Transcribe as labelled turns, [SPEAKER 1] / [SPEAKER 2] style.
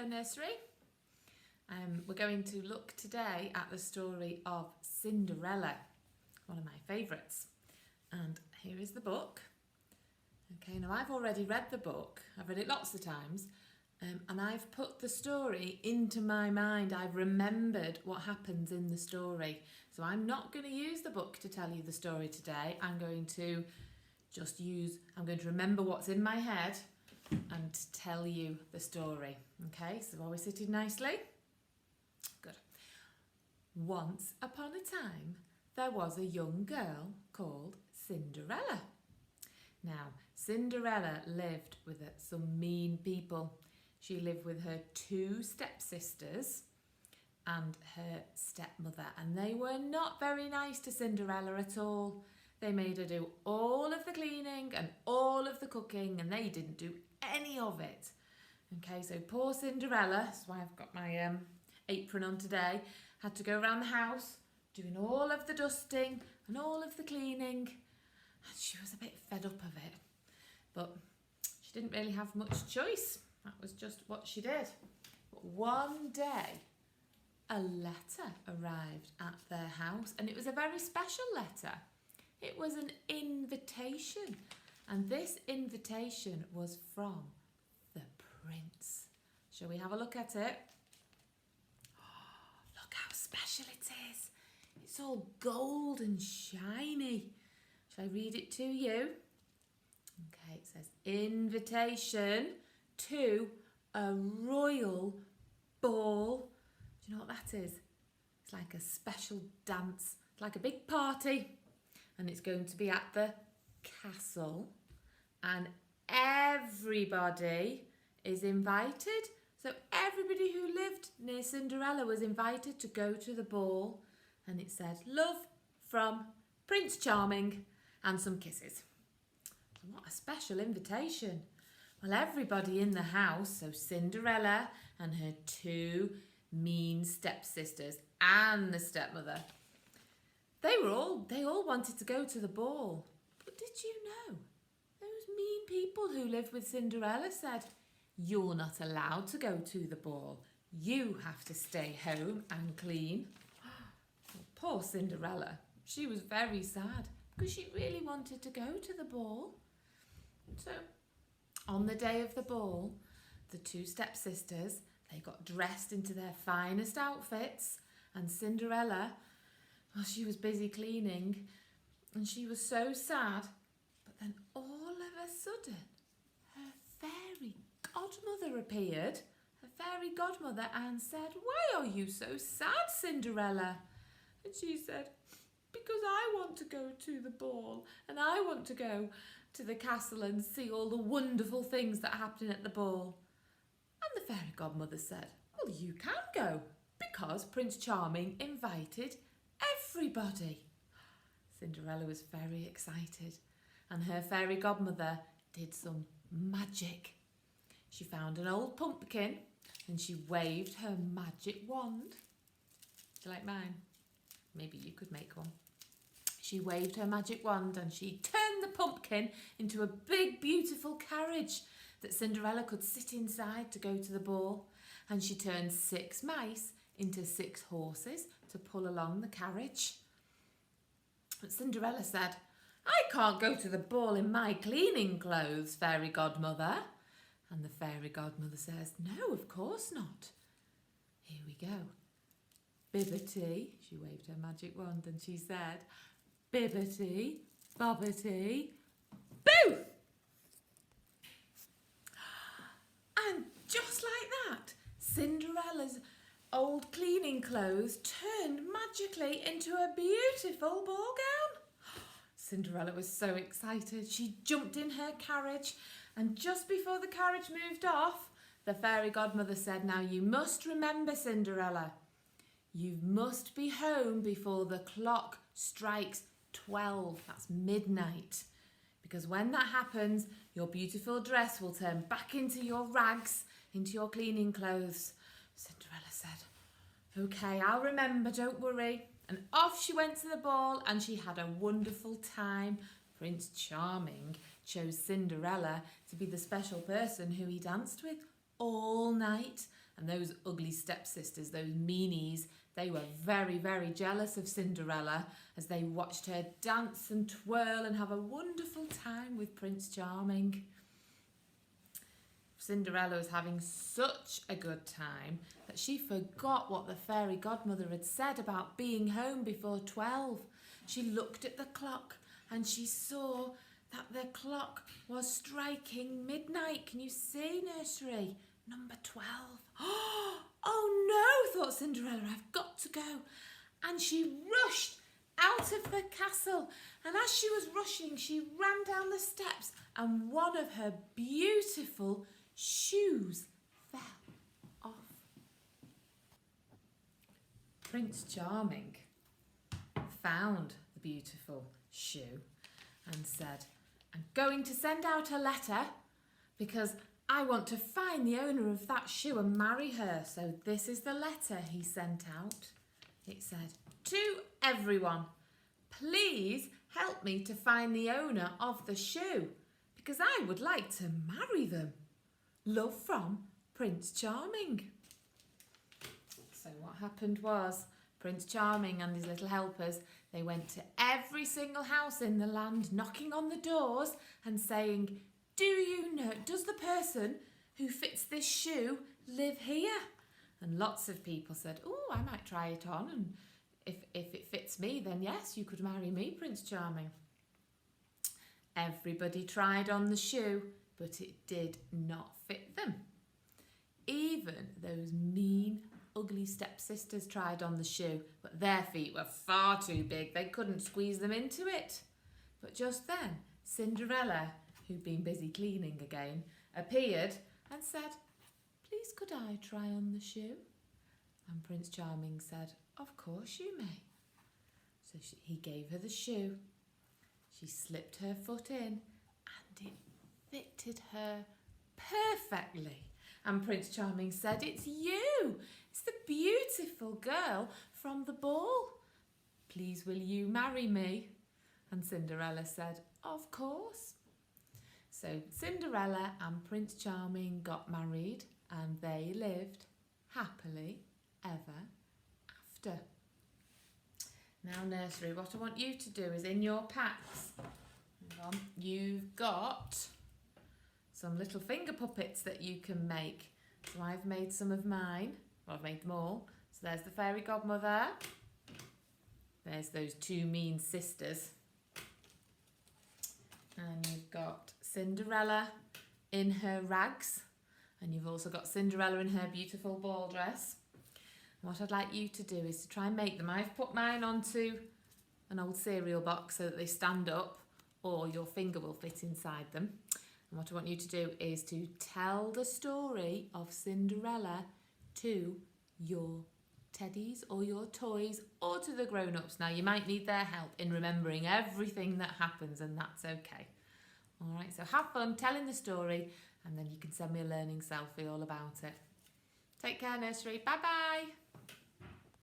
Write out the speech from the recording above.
[SPEAKER 1] Hello Nursery. We're going to look today at the story of Cinderella, one of my favourites. And here is the book. Okay, now I've already read the book. I've read it lots of times. And I've put the story into my mind. I've remembered what happens in the story. So I'm not going to use the book to tell you the story today. I'm going to remember what's in my head and tell you the story. Okay, so are we sitting nicely? Good. Once upon a time, there was a young girl called Cinderella. Now, Cinderella lived with some mean people. She lived with her two stepsisters and her stepmother, and they were not very nice to Cinderella at all. They made her do all of the cleaning and all of the cooking, and they didn't do any of it. Okay, so poor Cinderella, that's why I've got my apron on today, had to go around the house doing all of the dusting and all of the cleaning, and she was a bit fed up of it. But she didn't really have much choice. That was just what she did. But one day, a letter arrived at their house, and it was a very special letter. It was an invitation, and this invitation was from the prince. Shall we have a look at it? Oh, look how special it is. It's all gold and shiny. Shall I read it to you? Okay, it says, invitation to a royal ball. Do you know what that is? It's like a special dance, like a big party. And it's going to be at the castle, and everybody is invited. So everybody who lived near Cinderella was invited to go to the ball, and it said, love from Prince Charming and some kisses. What a special invitation. Well, everybody in the house, so Cinderella and her two mean stepsisters and the stepmother, they all wanted to go to the ball. But did you know, those mean people who lived with Cinderella said, you're not allowed to go to the ball. You have to stay home and clean. Well, poor Cinderella. She was very sad because she really wanted to go to the ball. So, on the day of the ball, the two stepsisters, they got dressed into their finest outfits, and Cinderella, well, she was busy cleaning, and she was so sad. But then all of a sudden, her fairy godmother appeared, her fairy godmother, and said, why are you so sad, Cinderella? And she said, because I want to go to the ball, and I want to go to the castle and see all the wonderful things that happen at the ball. And the fairy godmother said, well, you can go, because Prince Charming invited everybody. Cinderella was very excited, and her fairy godmother did some magic. She found an old pumpkin and she waved her magic wand. Do you like mine? Maybe you could make one. She waved her magic wand and she turned the pumpkin into a big, beautiful carriage that Cinderella could sit inside to go to the ball. And she turned 6 mice into 6 horses to pull along the carriage. But Cinderella said, I can't go to the ball in my cleaning clothes, fairy godmother. And the fairy godmother says, no, of course not. Here we go. Bibbity, she waved her magic wand and she said, bibbity, bobbity, boo! And just like that, Cinderella's old cleaning clothes turned magically into a beautiful ball gown. Cinderella was so excited. She jumped in her carriage, and just before the carriage moved off, the fairy godmother said, now you must remember, Cinderella, you must be home before the clock strikes 12, that's midnight. Because when that happens, your beautiful dress will turn back into your rags, into your cleaning clothes. Cinderella said, okay, I'll remember, don't worry. And off she went to the ball, and she had a wonderful time. Prince Charming chose Cinderella to be the special person who he danced with all night. And those ugly stepsisters, those meanies, they were very, very jealous of Cinderella as they watched her dance and twirl and have a wonderful time with Prince Charming. Cinderella was having such a good time that she forgot what the fairy godmother had said about being home before 12. She looked at the clock and she saw that the clock was striking midnight. Can you see, nursery? Number 12. Oh no, thought Cinderella, I've got to go. And she rushed out of the castle. And as she was rushing, she ran down the steps and one of her beautiful shoes fell off. Prince Charming found the beautiful shoe and said, I'm going to send out a letter because I want to find the owner of that shoe and marry her. So this is the letter he sent out. It said, to everyone, please help me to find the owner of the shoe because I would like to marry them. Love from Prince Charming. So what happened was Prince Charming and his little helpers, they went to every single house in the land, knocking on the doors and saying, do you know, does the person who fits this shoe live here? And lots of people said, oh, I might try it on, and if it fits me, then yes, you could marry me, Prince Charming. Everybody tried on the shoe, but it did not fit them. Even those mean, ugly stepsisters tried on the shoe, but their feet were far too big. They couldn't squeeze them into it. But just then, Cinderella, who'd been busy cleaning again, appeared and said, please could I try on the shoe? And Prince Charming said, of course you may. So he gave her the shoe. She slipped her foot in and it fitted her perfectly. And Prince Charming said, it's you. It's the beautiful girl from the ball. Please will you marry me? And Cinderella said, of course. So Cinderella and Prince Charming got married and they lived happily ever after. Now nursery, what I want you to do is in your packs, hang on, you've got some little finger puppets that you can make. So I've made some of mine. Well, I've made them all. So there's the fairy godmother. There's those two mean sisters. And you've got Cinderella in her rags. And you've also got Cinderella in her beautiful ball dress. And what I'd like you to do is to try and make them. I've put mine onto an old cereal box so that they stand up, or your finger will fit inside them. And what I want you to do is to tell the story of Cinderella to your teddies or your toys or to the grown-ups. Now, you might need their help in remembering everything that happens, and that's okay. All right, so have fun telling the story, and then you can send me a learning selfie all about it. Take care, nursery. Bye-bye.